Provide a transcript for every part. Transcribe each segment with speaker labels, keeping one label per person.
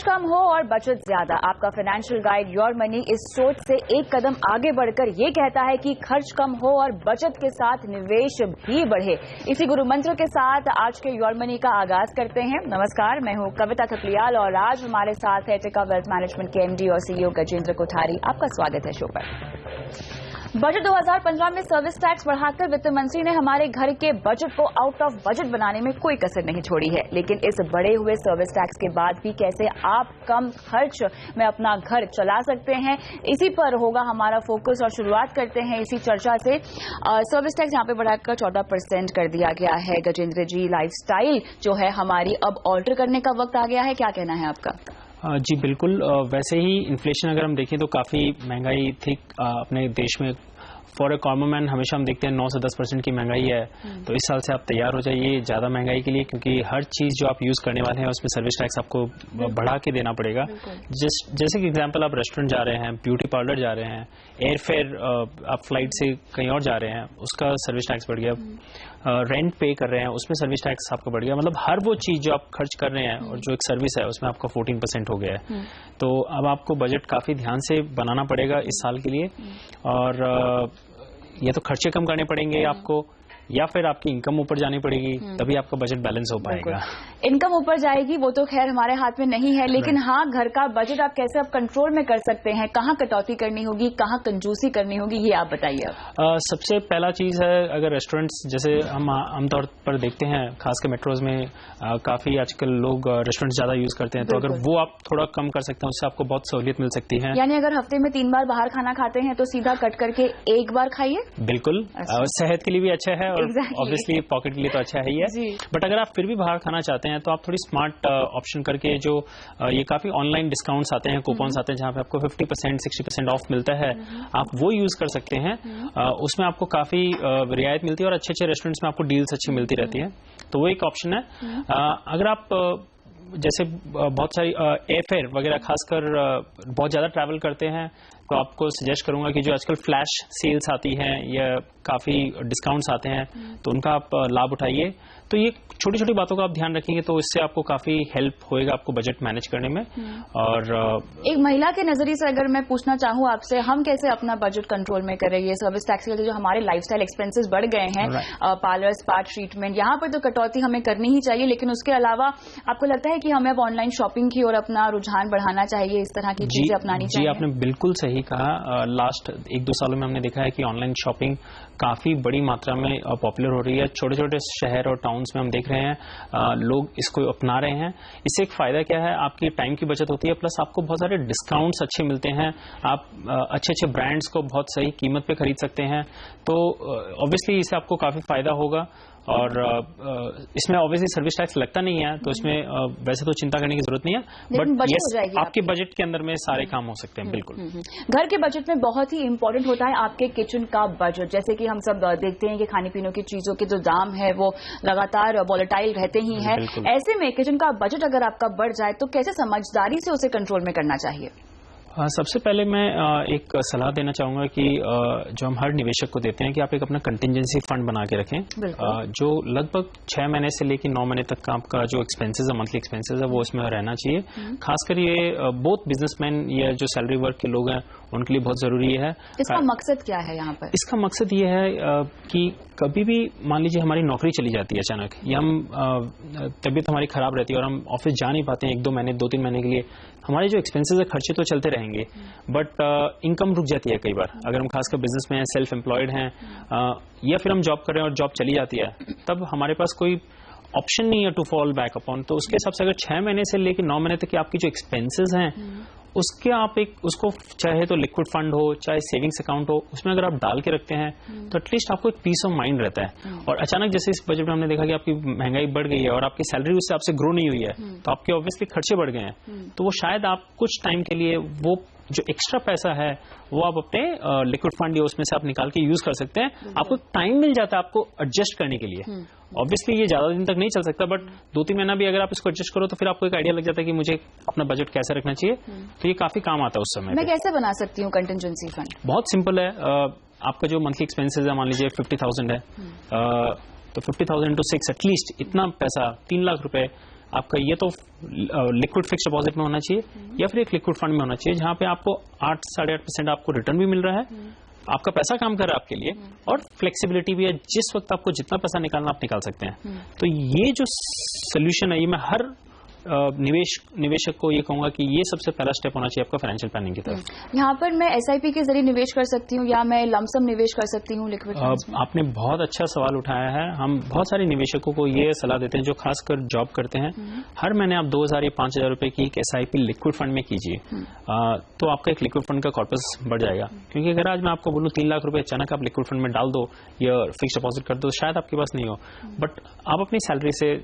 Speaker 1: खर्च कम हो और बचत ज्यादा, आपका फाइनेंशियल गाइड योर मनी इस सोच से एक कदम आगे बढ़कर ये कहता है कि खर्च कम हो और बचत के साथ निवेश भी बढ़े। इसी गुरु मंत्र के साथ आज के योर मनी का आगाज करते हैं। नमस्कार, मैं हूं कविता थपलियाल और आज हमारे साथ है टिका वेल्थ मैनेजमेंट के एमडी और सीईओ गजेंद्र कोठारी। आपका स्वागत है शो पर। बजट 2015 में सर्विस टैक्स बढ़ाकर वित्त मंत्री ने हमारे घर के बजट को आउट ऑफ बजट बनाने में कोई कसर नहीं छोड़ी है। लेकिन इस बढ़े हुए सर्विस टैक्स के बाद भी कैसे आप कम खर्च में अपना घर चला सकते हैं, इसी पर होगा हमारा फोकस। और शुरुआत करते हैं इसी चर्चा से। सर्विस टैक्स यहाँ पे बढ़ाकर 14% कर दिया गया है। गजेंद्र जी, लाइफस्टाइल जो है हमारी अब ऑल्टर करने का वक्त आ गया है, क्या कहना है आपका?
Speaker 2: जी बिल्कुल। वैसे ही इन्फ्लेशन अगर हम देखें तो काफ़ी महंगाई थी अपने देश में। फॉर ए कॉमन मैन हमेशा हम देखते हैं 9 से 10% की महंगाई है, तो इस साल से आप तैयार हो जाइए ज़्यादा महंगाई के लिए, क्योंकि हर चीज़ जो आप यूज़ करने वाले हैं उसमें सर्विस टैक्स आपको बढ़ा के देना पड़ेगा। जैसे कि एग्जांपल, आप रेस्टोरेंट जा रहे हैं, ब्यूटी पार्लर जा रहे हैं, एयरफेयर आप फ्लाइट से कहीं और जा रहे हैं, उसका सर्विस टैक्स बढ़ गया। रेंट पे कर रहे हैं, उसमें सर्विस टैक्स आपका बढ़ गया। मतलब हर वो चीज़ जो आप खर्च कर रहे हैं और जो एक सर्विस है उसमें आपका 14% हो गया है। तो अब आपको बजट काफ़ी ध्यान से बनाना पड़ेगा इस साल के लिए। और ये तो खर्चे कम करने पड़ेंगे आपको, या फिर आपकी इनकम ऊपर जानी पड़ेगी, तभी आपका बजट बैलेंस हो पाएगा।
Speaker 1: इनकम ऊपर जाएगी वो तो खैर हमारे हाथ में नहीं है, लेकिन हाँ, घर का बजट आप कैसे आप कंट्रोल में कर सकते हैं, कहाँ कटौती करनी होगी, कहाँ कंजूसी करनी होगी, ये आप बताइए।
Speaker 2: सबसे पहला चीज है, अगर रेस्टोरेंट्स जैसे हम आमतौर पर देखते हैं, खासकर मेट्रोज में काफी आजकल लोग रेस्टोरेंट ज्यादा यूज करते हैं, तो अगर वो आप थोड़ा कम कर सकते हैं उससे आपको बहुत सहूलियत मिल सकती है।
Speaker 1: यानी अगर हफ्ते में 3 बार बाहर खाना खाते हैं तो सीधा कट करके एक बार खाइए।
Speaker 2: बिल्कुल, सेहत के लिए भी अच्छा है और ऑब्वियसली पॉकेट के लिए तो अच्छा है ही है। बट अगर आप फिर भी बाहर खाना चाहते हैं तो आप थोड़ी स्मार्ट ऑप्शन करके, जो ये काफी ऑनलाइन डिस्काउंट्स आते हैं, कूपन्स आते हैं जहां पे आपको 50% 60% ऑफ मिलता है, आप वो यूज कर सकते हैं। उसमें आपको काफी रियायत मिलती है और अच्छे अच्छे रेस्टोरेंट्स में आपको डील्स अच्छी मिलती रहती है, तो वो एक ऑप्शन है। अगर आप जैसे बहुत सारी एयरफेयर वगैरह खासकर बहुत ज़्यादा ट्रैवल करते हैं, तो आपको सजेस्ट करूंगा कि जो आजकल फ्लैश सेल्स आती हैं या काफ़ी डिस्काउंट्स आते हैं, तो उनका आप लाभ उठाइए। तो ये छोटी छोटी बातों का आप ध्यान रखेंगे तो इससे आपको काफ़ी हेल्प होएगा आपको बजट मैनेज करने में। और
Speaker 1: एक महिला के नजरिए से अगर मैं पूछना चाहूँ आपसे, हम कैसे अपना बजट कंट्रोल में करें? ये सर्विस टैक्स के जो हमारे लाइफस्टाइल एक्सपेंसेस बढ़ गए हैं, पार्लर, स्पा, ट्रीटमेंट, यहाँ पर तो कटौती हमें करनी ही चाहिए, लेकिन उसके अलावा आपको लगता है कि हमें अब ऑनलाइन शॉपिंग की और अपना रुझान बढ़ाना चाहिए, इस तरह की चीजें अपनानी चाहिए?
Speaker 2: जी, आपने बिल्कुल सही कहा। लास्ट 1-2 सालों में हमने देखा है कि ऑनलाइन शॉपिंग काफ़ी बड़ी मात्रा में पॉपुलर हो रही है। छोटे छोटे शहर और टाउन्स में हम देख रहे हैं लोग इसको अपना रहे हैं। इससे एक फ़ायदा क्या है, आपकी टाइम की बचत होती है, प्लस आपको बहुत सारे डिस्काउंट्स अच्छे मिलते हैं। आप अच्छे अच्छे ब्रांड्स को बहुत सही कीमत पे खरीद सकते हैं, तो ऑब्वियसली इससे आपको काफ़ी फ़ायदा होगा। और इसमें ऑब्वियसली सर्विस टैक्स लगता नहीं है, तो इसमें वैसे तो चिंता करने की जरूरत नहीं है, बट यस, आपके बजट के अंदर में सारे काम हो सकते हैं। बिल्कुल।
Speaker 1: घर के बजट में बहुत ही इंपॉर्टेंट होता है आपके किचन का बजट। जैसे कि हम सब देखते हैं कि खाने पीने की चीजों के जो दाम है वो लगातार वॉलेटाइल रहते ही हैं। ऐसे में किचन का बजट अगर आपका बढ़ जाए तो कैसे समझदारी से उसे कंट्रोल में करना चाहिए?
Speaker 2: सबसे पहले मैं एक सलाह देना चाहूँगा कि जो हम हर निवेशक को देते हैं कि आप एक अपना कंटिजेंसी फंड बना के रखें, जो लगभग 6 महीने से लेकर 9 महीने तक का आपका जो एक्सपेंसेस है, मंथली एक्सपेंसेस है, वो उसमें रहना चाहिए। खासकर ये बोथ बिजनेसमैन या जो सैलरी वर्क के लोग हैं उनके लिए बहुत जरूरी है।
Speaker 1: इसका मकसद क्या है यहाँ पर?
Speaker 2: इसका मकसद ये है कि कभी भी मान लीजिए हमारी नौकरी चली जाती है अचानक, या हम तबीयत हमारी खराब रहती है और हम ऑफिस जा नहीं पाते हैं 1-2 महीने 2-3 महीने के लिए, हमारे जो एक्सपेंसेस है, खर्चे तो चलते रहेंगे, बट इनकम रुक जाती है कई बार। अगर हम खासकर बिजनेस में हैं, सेल्फ एम्प्लॉयड हैं, या फिर हम जॉब कर रहे हैं और जॉब चली जाती है, तब हमारे पास कोई ऑप्शन नहीं है टू फॉल बैक अपॉन। तो उसके हिसाब से अगर 6 महीने से लेकर 9 महीने तक की आपकी जो एक्सपेंसेस हैं, उसके आप उसको चाहे तो लिक्विड फंड हो चाहे सेविंग्स अकाउंट हो, उसमें अगर आप डाल के रखते हैं तो एटलीस्ट आपको एक पीस ऑफ माइंड रहता है। और अचानक जैसे इस बजट में हमने देखा कि आपकी महंगाई बढ़ गई है और आपकी सैलरी उससे आपसे ग्रो नहीं हुई है, तो आपके ऑब्वियसली खर्चे बढ़ गए हैं, तो वो शायद आप कुछ टाइम के लिए वो जो एक्स्ट्रा पैसा है वो आप अपने लिक्विड फंड या उसमें से आप निकाल के यूज कर सकते हैं। आपको टाइम मिल जाता है आपको एडजस्ट करने के लिए। ऑब्वियसली ये ज्यादा दिन तक नहीं चल सकता, बट 2-3 महीना भी अगर आप इसको एडजस्ट करो तो फिर आपको एक आइडिया लग जाता है कि मुझे अपना बजट कैसे रखना चाहिए, तो ये काफी काम आता है उस समय।
Speaker 1: मैं कैसे बना सकती हूँ कंटिजेंसी फंड?
Speaker 2: बहुत सिंपल है। आपका जो मंथली एक्सपेंसेस है, मान लीजिए 50,000 है, तो 50,000 into 6 एटलीस्ट इतना पैसा 3 लाख रुपए आपका ये तो लिक्विड फिक्स डिपॉजिट में होना चाहिए या फिर एक लिक्विड फंड में होना चाहिए, जहां पे आपको 8-8.5% आपको रिटर्न भी मिल रहा है, आपका पैसा काम कर रहा है आपके लिए, और फ्लेक्सिबिलिटी भी है, जिस वक्त आपको जितना पैसा निकालना आप निकाल सकते हैं। तो ये जो सोल्यूशन है, ये मैं हर निवेशक को ये कहूंगा कि ये सबसे पहला स्टेप होना चाहिए आपका फाइनेंशियल प्लानिंग की तरफ।
Speaker 1: यहाँ पर मैं एसआईपी के जरिए निवेश कर सकती हूँ या मैं लमसम निवेश कर सकती हूँ लिक्विड फंड्स में?
Speaker 2: आपने बहुत अच्छा सवाल उठाया है। हम बहुत सारे निवेशकों को ये सलाह देते हैं जो खासकर जॉब करते हैं, हर महीने आप 2,000 या 5,000 रुपए की एक एसआईपी लिक्विड फंड में कीजिए, तो आपका एक लिक्विड फंड का कॉर्पस बढ़ जाएगा। क्योंकि अगर आज मैं आपको बोलूँ 3 लाख रुपए अचानक आप लिक्विड फंड में डाल दो या फिक्स डिपॉजिट कर दो, शायद आपके पास नहीं हो, बट आप अपनी सैलरी से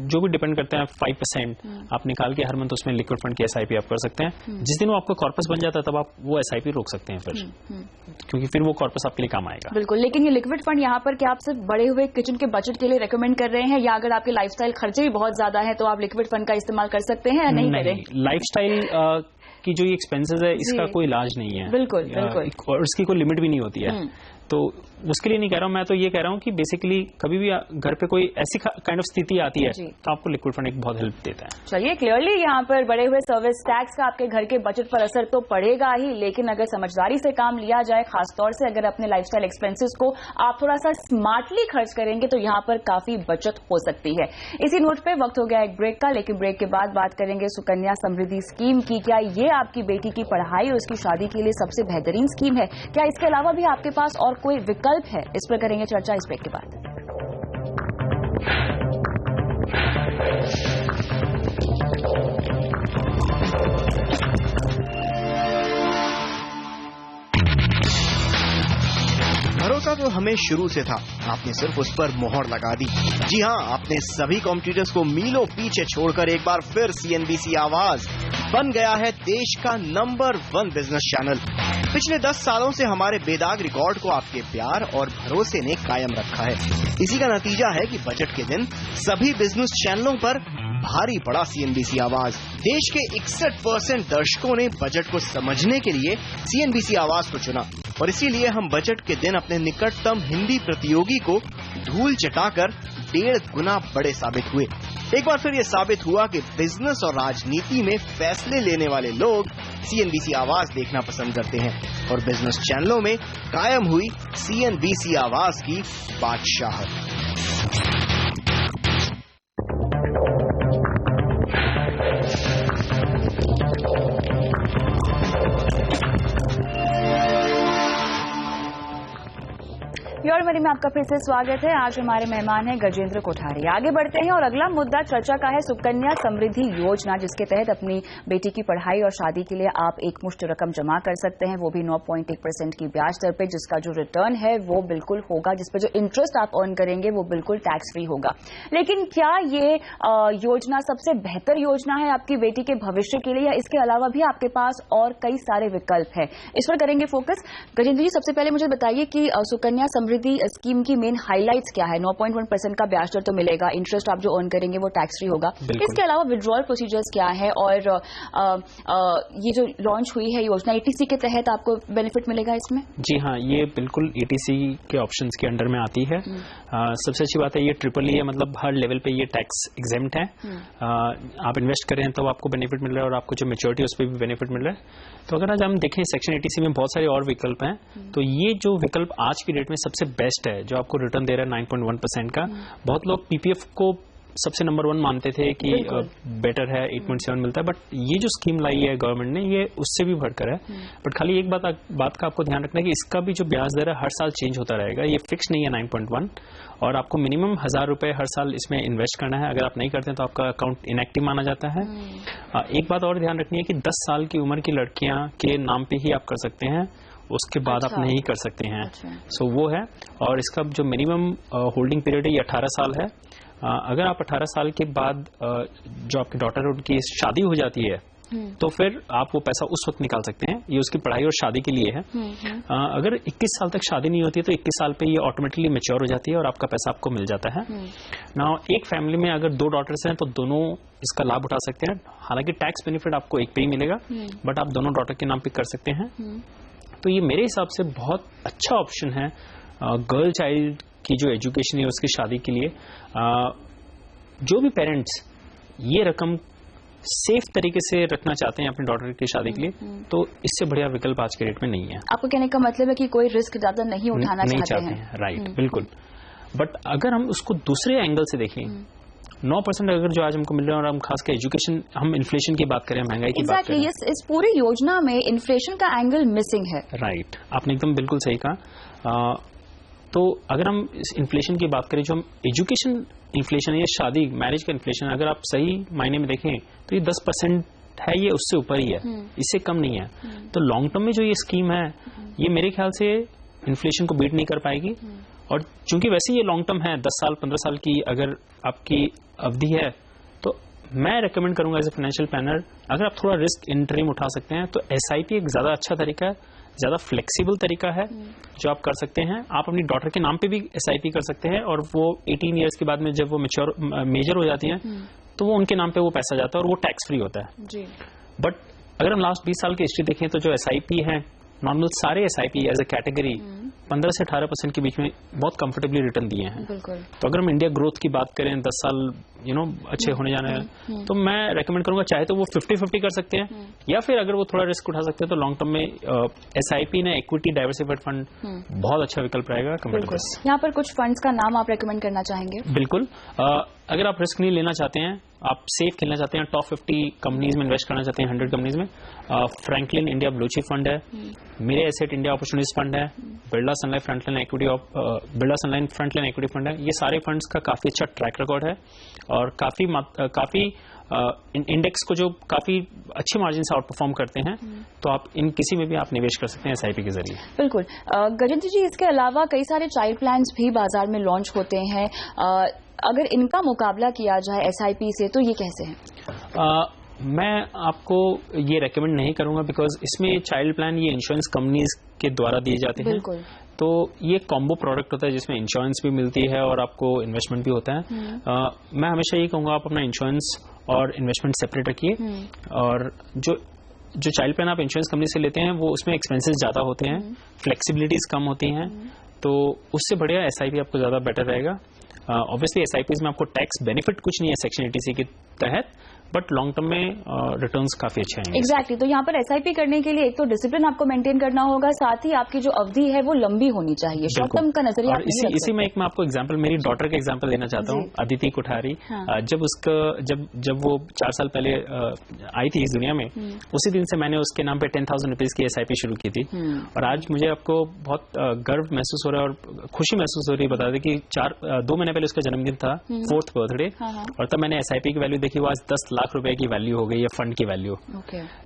Speaker 2: जो भी डिपेंड करते हैं 5% आप निकाल के हर मंथ उसमें लिक्विड फंड की एसआईपी आप कर सकते हैं। जिस दिन वो आपका कॉर्पस बन जाता है तब आप वो एसआईपी रोक सकते हैं फिर, क्योंकि फिर वो कॉर्पस आपके लिए काम आएगा।
Speaker 1: बिल्कुल, लेकिन ये लिक्विड फंड यहाँ पर क्या आप सिर्फ बढ़े हुए किचन के बजट के लिए रेकमेंड कर रहे हैं, या अगर आपके लाइफस्टाइल खर्चे भी बहुत ज्यादा है तो आप लिक्विड फंड का इस्तेमाल कर सकते हैं या नहीं करें?
Speaker 2: लाइफस्टाइल की जो ये एक्सपेंसेस है इसका कोई इलाज नहीं है।
Speaker 1: बिल्कुल बिल्कुल,
Speaker 2: और इसकी कोई लिमिट भी नहीं होती है, तो उसके लिए नहीं कह रहा हूं। मैं तो ये कह रहा हूं कि बेसिकली कभी भी घर पे कोई ऐसी काइंड ऑफ स्थिति आती है तो आपको लिक्विड फंड एक बहुत हेल्प देता है।
Speaker 1: चलिए, क्लियरली यहाँ पर बढ़े हुए सर्विस टैक्स का आपके घर के बजट पर असर तो पड़ेगा ही, लेकिन अगर समझदारी से काम लिया जाए, खासतौर से अगर अपने लाइफस्टाइल एक्सपेंसेस को आप थोड़ा सा स्मार्टली खर्च करेंगे तो यहाँ पर काफी बचत हो सकती है। इसी नोट पे वक्त हो गया एक ब्रेक का, लेकिन ब्रेक के बाद बात करेंगे सुकन्या समृद्धि स्कीम की। क्या ये आपकी बेटी की पढ़ाई और उसकी शादी के लिए सबसे बेहतरीन स्कीम है? क्या इसके अलावा भी आपके पास और कोई विकल्प है? इस पर करेंगे चर्चा इस ब्रेक के बाद।
Speaker 3: भरोसा तो हमें शुरू से था, आपने सिर्फ उस पर मोहर लगा दी। जी हाँ, आपने सभी कॉम्पिटिटर्स को मीलों पीछे छोड़कर एक बार फिर सीएनबीसी आवाज बन गया है देश का नंबर 1 बिजनेस चैनल। पिछले 10 सालों से हमारे बेदाग रिकॉर्ड को आपके प्यार और भरोसे ने कायम रखा है। इसी का नतीजा है कि बजट के दिन सभी बिजनेस चैनलों पर भारी पड़ा सीएनबीसी आवाज। देश के 61% दर्शकों ने बजट को समझने के लिए सीएनबीसी आवाज को चुना, और इसीलिए हम बजट के दिन अपने निकटतम हिंदी प्रतियोगी को धूल चटाकर 1.5 गुना बड़े साबित हुए। एक बार फिर ये साबित हुआ कि बिजनेस और राजनीति में फैसले लेने वाले लोग सीएनबीसी आवाज देखना पसंद करते हैं, और बिजनेस चैनलों में कायम हुई सीएनबीसी आवाज की बादशाहत।
Speaker 1: योर मनी में आपका फिर से स्वागत है। आज हमारे मेहमान हैं गजेंद्र कोठारी। आगे बढ़ते हैं और अगला मुद्दा चर्चा का है सुकन्या समृद्धि योजना, जिसके तहत अपनी बेटी की पढ़ाई और शादी के लिए आप एक मुश्त रकम जमा कर सकते हैं, वो भी 9.1% की ब्याज दर पे, जिसका जो रिटर्न है वो बिल्कुल होगा, जिस पर जो इंटरेस्ट आप अर्न करेंगे वो बिल्कुल टैक्स फ्री होगा। लेकिन क्या ये योजना सबसे बेहतर योजना है आपकी बेटी के भविष्य के लिए, या इसके अलावा भी आपके पास और कई सारे विकल्प है? इस पर करेंगे फोकस। गजेंद्र जी, सबसे पहले मुझे बताइए कि सुकन्या समृद्धि स्कीम की मेन हाइलाइट्स क्या है? 9.1% का ब्याज दर तो मिलेगा, इंटरेस्ट आप जो अर्न करेंगे वो टैक्स फ्री होगा। इसके अलावा विड्रॉल प्रोसीजर्स क्या है, और ये जो लॉन्च हुई है योजना ईटीसी के तहत आपको बेनिफिट मिलेगा इसमें?
Speaker 2: जी हाँ, ये बिल्कुल ईटीसी के ऑप्शंस के अंडर में आती है। सबसे अच्छी बात है ये ट्रिपल ई है, मतलब हर लेवल पे ये टैक्स एग्जेम्प्ट है। आप इन्वेस्ट करें तो आपको बेनिफिट मिल रहा है, और आपको जो मैच्योरिटी उस पर भी बेनिफिट मिल रहा है। तो अगर आज हम देखें सेक्शन 80C में बहुत सारे और विकल्प हैं, तो ये जो विकल्प आज की डेट में सबसे बेस्ट है, जो आपको रिटर्न दे रहा है 9.1% का। बहुत लोग पीपीएफ को सबसे नंबर 1 मानते थे कि बेटर है, 8.7 मिलता है, बट ये जो स्कीम लाई है गवर्नमेंट ने, ये उससे भी बढ़कर है। बट खाली एक बात का आपको ध्यान रखना है कि इसका भी जो ब्याज दर है हर साल चेंज होता रहेगा, ये फिक्स नहीं है 9.1, और आपको मिनिमम 1,000 रुपए हर साल इसमें इन्वेस्ट करना है। अगर आप नहीं करते हैं तो आपका अकाउंट इनएक्टिव माना जाता है। एक बात और ध्यान रखनी है कि 10 साल की उम्र की लड़कियां के नाम पे ही आप कर सकते हैं, उसके बाद आप नहीं कर सकते हैं। सो वो है, और इसका जो मिनिमम होल्डिंग पीरियड है ये 18 साल है। अगर आप 18 साल के बाद जो आपकी डॉटर है उनकी शादी हो जाती है तो फिर आप वो पैसा उस वक्त निकाल सकते हैं, ये उसकी पढ़ाई और शादी के लिए है। अगर 21 साल तक शादी नहीं होती है तो 21 साल पे ये ऑटोमेटिकली मैच्योर हो जाती है और आपका पैसा आपको मिल जाता है। नाउ एक फैमिली में अगर 2 डॉटर्स हैं तो दोनों इसका लाभ उठा सकते हैं। हालांकि टैक्स बेनिफिट आपको एक पे ही मिलेगा, बट आप दोनों डॉटर के नाम पे कर सकते हैं। तो ये मेरे हिसाब से बहुत अच्छा ऑप्शन है गर्ल चाइल्ड की जो एजुकेशन है उसकी शादी के लिए। जो भी पेरेंट्स ये रकम सेफ तरीके से रखना चाहते हैं अपने डॉटर की शादी के लिए, तो इससे बढ़िया विकल्प आज के डेट में नहीं है।
Speaker 1: आपको कहने का मतलब है कि कोई रिस्क ज्यादा नहीं उठाना चाहते हैं।
Speaker 2: राइट, बिल्कुल। बट अगर हम उसको दूसरे एंगल से देखें, 9% अगर जो आज हमको मिल रहा है, और हम खासकर एजुकेशन, हम इन्फ्लेशन की बात करें, महंगाई की बात करें,
Speaker 1: इस पूरी योजना में इन्फ्लेशन का एंगल मिसिंग है।
Speaker 2: राइट, आपने एकदम बिल्कुल सही कहा। तो अगर हम इस इन्फ्लेशन की बात करें, जो हम एजुकेशन इन्फ्लेशन है, ये शादी मैरिज का इन्फ्लेशन, अगर आप सही मायने में देखें तो ये 10% है, ये उससे ऊपर ही है, इससे कम नहीं है। तो लॉन्ग टर्म में जो ये स्कीम है, ये मेरे ख्याल से इन्फ्लेशन को बीट नहीं कर पाएगी। और चूंकि वैसे ये लॉन्ग टर्म है, 10 साल 15 साल की अगर आपकी अवधि है, तो मैं रेकमेंड करूंगा एज ए फाइनेंशियल प्लानर, अगर आप थोड़ा रिस्क इंटरिम उठा सकते हैं तो SIP एक ज्यादा अच्छा तरीका है, ज्यादा फ्लेक्सिबल तरीका है जो आप कर सकते हैं। आप अपनी डॉटर के नाम पे भी SIP कर सकते हैं, और वो 18 ईयर्स के बाद में जब वो मेजर हो जाती हैं तो वो उनके नाम पे वो पैसा जाता है और वो टैक्स फ्री होता है जी। बट अगर हम लास्ट 20 साल की हिस्ट्री देखें तो जो SIP है, नॉर्मल सारे SIP एज ए कैटेगरी 15 से 18% के बीच में बहुत कंफर्टेबली रिटर्न दिए हैं। तो अगर हम इंडिया ग्रोथ की बात करें, 10 साल अच्छे होने जाने हैं, तो मैं रेकमेंड करूंगा, चाहे तो वो 50-50 कर सकते हैं, या फिर अगर वो थोड़ा रिस्क उठा सकते हैं तो लॉन्ग टर्म में SIP ने इक्विटी डाइवर्सिफाइड फंड बहुत अच्छा विकल्प रहेगा।
Speaker 1: यहाँ पर कुछ फंड्स का नाम आप रेकमेंड करना चाहेंगे?
Speaker 2: बिल्कुल। अगर आप रिस्क नहीं लेना चाहते हैं, आप सेफ खेलना चाहते हैं, टॉप 50 कंपनीज में इन्वेस्ट करना चाहते हैं, 100 कंपनीज में, Franklin India blue chip fund है, मेरे एसेट इंडिया अपॉर्चुनिटीज फंड है, बिरला सनलाइन फ्रंटलाइन इक्विटी फंड है। ये सारे फंड्स का काफी अच्छा ट्रैक रिकॉर्ड है और काफी इंडेक्स को जो काफी अच्छे मार्जिन से आउट परफॉर्म करते हैं, तो आप इन किसी में भी आप निवेश कर सकते हैं SIP के जरिए।
Speaker 1: बिल्कुल। गजेंद्र जी, इसके अलावा कई सारे चाइल्ड प्लान्स भी बाजार में लॉन्च होते हैं, अगर इनका मुकाबला किया जाए SIP से तो ये कैसे है?
Speaker 2: मैं आपको ये रेकमेंड नहीं करूंगा, बिकॉज इसमें चाइल्ड प्लान ये इंश्योरेंस कंपनीज के द्वारा दिए जाते हैं। बिल्कुल। तो ये कॉम्बो प्रोडक्ट होता है जिसमें इंश्योरेंस भी मिलती है और आपको इन्वेस्टमेंट भी होता है। मैं हमेशा ये कहूंगा, आप अपना इंश्योरेंस और इन्वेस्टमेंट सेपरेट रखिए। और जो चाइल्ड प्लान आप इंश्योरेंस कंपनी से लेते हैं, वो उसमें एक्सपेंसेस ज्यादा होते हैं, फ्लेक्सिबिलिटीज कम होती हैं, तो उससे बढ़िया SIP आपको ज्यादा बेटर रहेगा। ऑब्वियसली SIPs में आपको टैक्स बेनिफिट कुछ नहीं है सेक्शन 80C के तहत, बट लॉन्ग टर्म में रिटर्न्स काफी अच्छे हैं।
Speaker 1: एग्जैक्टली। तो यहाँ पर SIP करने के लिए एक तो डिसिप्लिन आपको मेंटेन करना होगा, साथ ही आपकी जो अवधि है वो लंबी होनी चाहिए, शॉर्ट टर्म का नजरिया।
Speaker 2: इसी में एक मैं आपको एग्जांपल, मेरी डॉटर का एग्जांपल देना चाहता हूँ, अदिति कोठारी। जब वो 4 साल पहले आई थी इस दुनिया में, उसी दिन से मैंने उसके नाम पे 10,000 रुपीज की SIP शुरू की थी। और आज मुझे आपको बहुत गर्व महसूस हो रहा है और खुशी महसूस हो रही है, बता दें कि 2 महीने पहले उसका जन्मदिन था, 4th बर्थडे, और तब मैंने SIP की वैल्यू देखी, वो आज 10 लाख रुपए की वैल्यू हो गई है, फंड की वैल्यू।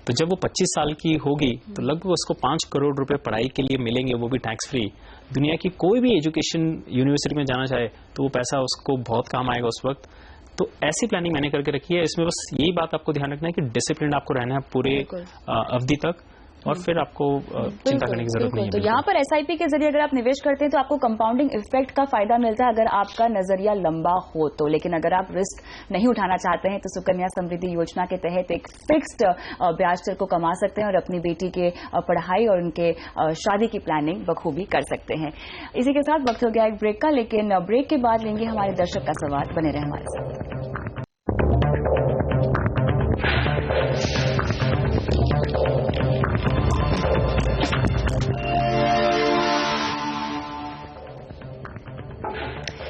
Speaker 2: तो जब वो 25 साल की होगी तो लगभग उसको 5 करोड़ रुपए पढ़ाई के लिए मिलेंगे, वो भी टैक्स फ्री। दुनिया की कोई भी एजुकेशन यूनिवर्सिटी में जाना चाहे तो वो पैसा उसको बहुत काम आएगा उस वक्त। तो ऐसी प्लानिंग मैंने करके रखी है। इसमें बस यही बात आपको ध्यान रखना है कि डिसिप्लिन आपको रहना है पूरे अवधि तक, और फिर आपको चिंता करने की जरूरत नहीं है।
Speaker 1: तो यहाँ पर SIP के जरिए अगर आप निवेश करते हैं तो आपको कंपाउंडिंग इफेक्ट का फायदा मिलता है अगर आपका नजरिया लंबा हो तो। लेकिन अगर आप रिस्क नहीं उठाना चाहते हैं तो सुकन्या समृद्धि योजना के तहत एक फिक्स्ड ब्याज दर को कमा सकते हैं और अपनी बेटी के पढ़ाई और उनके शादी की प्लानिंग बखूबी कर सकते हैं। इसी के साथ वक्त हो गया एक ब्रेक का, लेकिन ब्रेक के बाद लेंगे हमारे दर्शक का सवाल। बने रहे हमारे साथ।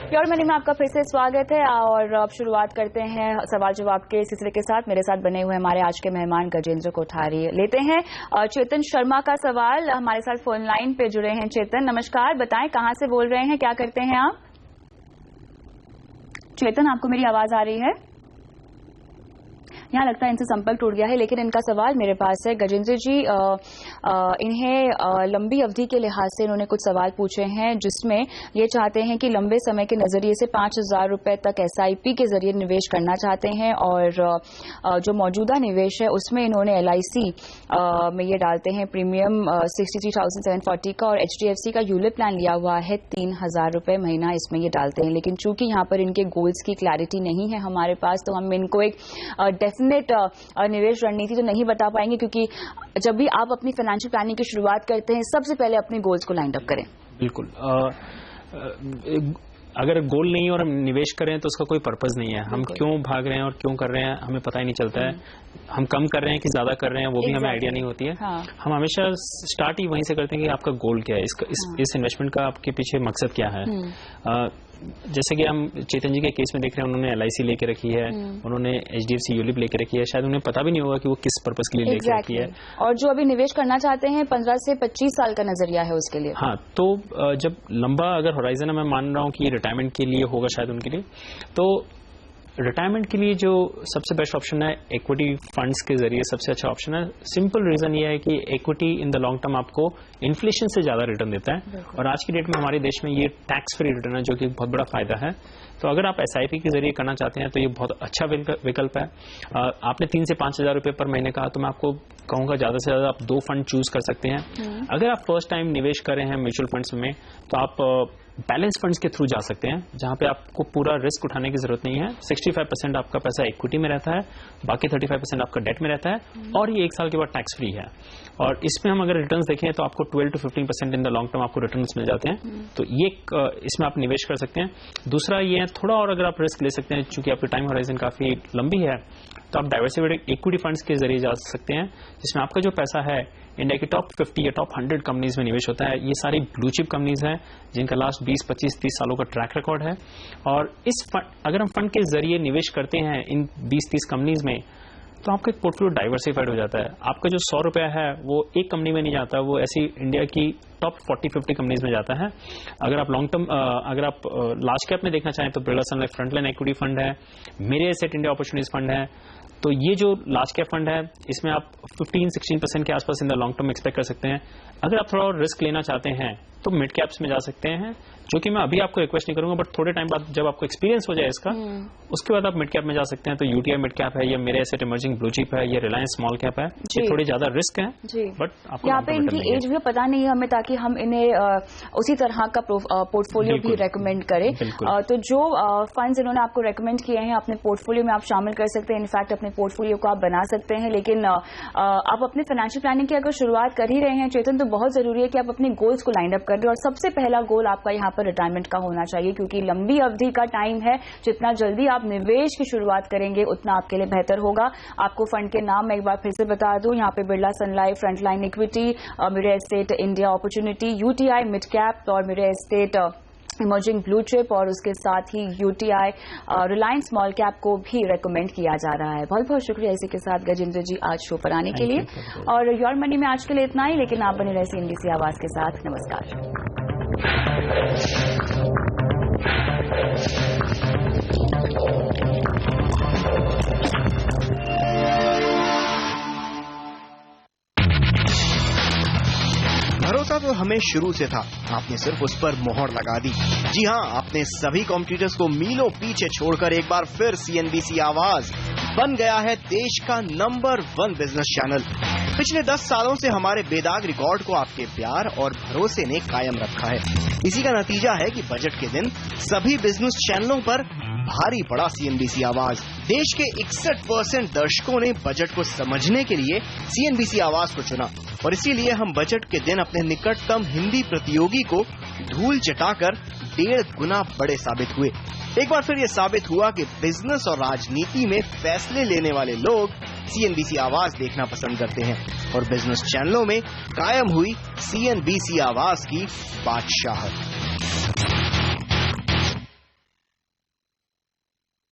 Speaker 1: प्योर मनी में आपका फिर से स्वागत है और अब शुरुआत करते हैं सवाल जवाब के सिलसिले के साथ। मेरे साथ बने हुए हमारे आज के मेहमान गजेंद्र कोठारी। लेते हैं चेतन शर्मा का सवाल, हमारे साथ फोन लाइन पे जुड़े हैं। चेतन नमस्कार, बताएं कहां से बोल रहे हैं, क्या करते हैं आप? चेतन, आपको मेरी आवाज आ रही है? यहाँ लगता है इनसे संपर्क टूट गया है, लेकिन इनका सवाल मेरे पास है। गजेंद्र जी, इन्हें लंबी अवधि के लिहाज से इन्होंने कुछ सवाल पूछे हैं, जिसमें ये चाहते हैं कि लंबे समय के नजरिए से 5,000 रुपए तक SIP के जरिए निवेश करना चाहते हैं, और जो मौजूदा निवेश है उसमें इन्होंने LIC में ये डालते हैं प्रीमियम 63,740 का, और HDFC का यूलिप प्लान लिया हुआ है 3,000 रुपए महीना, इसमें ये डालते हैं। लेकिन चूंकि यहाँ पर इनके गोल्स की क्लैरिटी नहीं है हमारे पास, तो हम इनको एक डेफिनेट निवेश रणनीति तो नहीं बता पाएंगे, क्योंकि जब भी आप अपनी फाइनेंशियल प्लानिंग की शुरुआत करते हैं सबसे पहले अपने गोल्स को लाइन अप करें।
Speaker 2: बिल्कुल। अगर गोल नहीं है और हम निवेश कर रहे हैं तो उसका कोई पर्पस नहीं है। हम क्यों भाग रहे हैं और क्यों कर रहे हैं हमें पता ही नहीं चलता है। हम कम कर रहे हैं कि ज्यादा कर रहे हैं वो भी हमें आइडिया नहीं होती है। हम हमेशा स्टार्ट ही वहीं से करते हैं कि आपका गोल क्या है, इस इन्वेस्टमेंट का आपके पीछे मकसद क्या है। जैसे कि हम चेतन जी के केस में देख रहे हैं, उन्होंने LIC लेके रखी है, उन्होंने HDFC यूलिप लेके रखी है, शायद उन्हें पता भी नहीं होगा कि वो किस पर्पस के लिए लेके रखी है।
Speaker 1: और जो अभी निवेश करना चाहते हैं 15 से 25 साल का नजरिया है उसके लिए।
Speaker 2: हाँ, तो जब लंबा अगर होराइजन है, मैं मान रहा हूँ कि रिटायरमेंट के लिए होगा शायद उनके लिए, तो रिटायरमेंट के लिए जो सबसे बेस्ट ऑप्शन है इक्विटी फंड्स के जरिए सबसे अच्छा ऑप्शन है। सिंपल रीजन ये है कि equity in the long term आपको इन्फ्लेशन से ज्यादा रिटर्न देता है और आज की डेट में हमारे देश में ये टैक्स फ्री रिटर्न है जो कि एक बहुत बड़ा फायदा है। तो अगर आप SIP के जरिए करना चाहते हैं तो ये बहुत अच्छा विकल्प है। आपने 3 से 5 हजार रुपए पर महीने कहा, तो मैं आपको कहूंगा ज्यादा से ज्यादा आप 2 फंड चूज कर सकते हैं। अगर आप फर्स्ट टाइम निवेश कर रहे हैं म्यूचुअल फंड्स में तो आप बैलेंस फंड्स के थ्रू जा सकते हैं, जहां पे आपको पूरा रिस्क उठाने की जरूरत नहीं है। 65% आपका पैसा इक्विटी में रहता है, बाकी 35% आपका डेट में रहता है और ये 1 साल के बाद टैक्स फ्री है। और इसमें हम अगर रिटर्न्स देखें तो आपको 12 to 15% in the long term आपको रिटर्न्स मिल जाते हैं। तो ये इसमें आप निवेश कर सकते हैं। दूसरा ये है थोड़ा और अगर आप रिस्क ले सकते हैं, चूंकि आपकी टाइम होराइजन काफी लंबी है, तो आप डाइवर्सिफाइड इक्विटी फंड्स के जरिए जा सकते हैं, जिसमें आपका जो पैसा है इंडिया की टॉप 50 या टॉप 100 कंपनीज में निवेश होता है। ये सारी ब्लू चिप कंपनीज हैं जिनका लास्ट 20, 25, 30 सालों का ट्रैक रिकॉर्ड है। और अगर हम फंड के जरिए निवेश करते हैं इन 20-30 कंपनीज में, तो आपका एक पोर्टफोलियो डाइवर्सिफाइड हो जाता है। आपका जो 100 रुपया है वो एक कंपनी में नहीं जाता, वो ऐसी इंडिया की टॉप 40-50 कंपनीज में जाता है। अगर आप लॉन्ग टर्म अगर आप लार्ज कैप में देखना चाहें तो बिरला सन लाइफ फ्रंटलाइन इक्विटी फंड है, मेरे एसेट इंडिया अपॉर्चुनिटीज फंड है। तो ये जो लार्ज कैप फंड है इसमें आप 15-16% के आसपास in the long term expect कर सकते हैं। अगर आप थोड़ा और रिस्क लेना चाहते हैं तो मिड कैप्स में जा सकते हैं, जो कि मैं अभी आपको रिक्वेस्ट नहीं करूंगा, बट थोड़े टाइम बाद जब आपको एक्सपीरियंस हो जाए इसका, उसके बाद आप मिड कैप में जा सकते हैं। तो UTI मिड कैप है, या मेरे एसेट इमर्जिंग ब्लू चिप है, या रिलायंस स्मॉल कैप है। ये थोड़े ज्यादा रिस्क है, बट
Speaker 1: यहाँ पे इनकी एज भी पता नहीं है हमें, ताकि हम इन्हें उसी तरह का पोर्टफोलियो भी रेकमेंड करें। तो जो फंड्स इन्होंने आपको रेकमेंड किए हैं अपने पोर्टफोलियो में आप शामिल कर सकते हैं। इनफैक्ट अपने पोर्टफोलियो को आप बना सकते हैं। लेकिन आप अपने फाइनेंशियल प्लानिंग की अगर शुरुआत कर ही रहे हैं चेतन, तो बहुत जरूरी है कि आप अपने गोल्स को लाइन अप कर दें। और सबसे पहला गोल आपका यहाँ पर रिटायरमेंट का होना चाहिए, क्योंकि लंबी अवधि का टाइम है। जितना जल्दी आप निवेश की शुरुआत करेंगे उतना आपके लिए बेहतर होगा। आपको फंड के नाम मैं एक बार फिर से बता दूं, यहाँ पे बिरला सन लाइफ फ्रंटलाइन इक्विटी, मेरे estate India opportunity, UTI mid cap और मेरे एस्टेट इमर्जिंग ब्लू चिप, और उसके साथ ही UTI रिलायंस स्मॉल कैप को भी रेकमेंड किया जा रहा है। बहुत बहुत शुक्रिया इसी के साथ गजेंद्र जी आज शो पर आने के लिए। और योर मनी में आज के लिए इतना ही, लेकिन आप बने रहे CNBC आवाज के साथ। नमस्कार।
Speaker 3: भरोसा तो हमें शुरू से था, आपने सिर्फ उस पर मोहर लगा दी। जी हाँ, आपने सभी कॉम्पिटिटर्स को मीलों पीछे छोड़कर एक बार फिर CNBC आवाज बन गया है देश का नंबर 1 बिजनेस चैनल। पिछले 10 सालों से हमारे बेदाग रिकॉर्ड को आपके प्यार और भरोसे ने कायम रखा है। इसी का नतीजा है कि बजट के दिन सभी बिजनेस चैनलों पर भारी पड़ा CNBC आवाज। देश के 61% दर्शकों ने बजट को समझने के लिए CNBC आवाज को चुना, और इसीलिए हम बजट के दिन अपने निकटतम हिंदी प्रतियोगी को धूल चटाकर 1.5 गुना बड़े साबित हुए। एक बार फिर ये साबित हुआ कि बिजनेस और राजनीति में फैसले लेने वाले लोग CNBC आवाज देखना पसंद करते हैं, और बिजनेस चैनलों में कायम हुई CNBC आवाज की बादशाहत।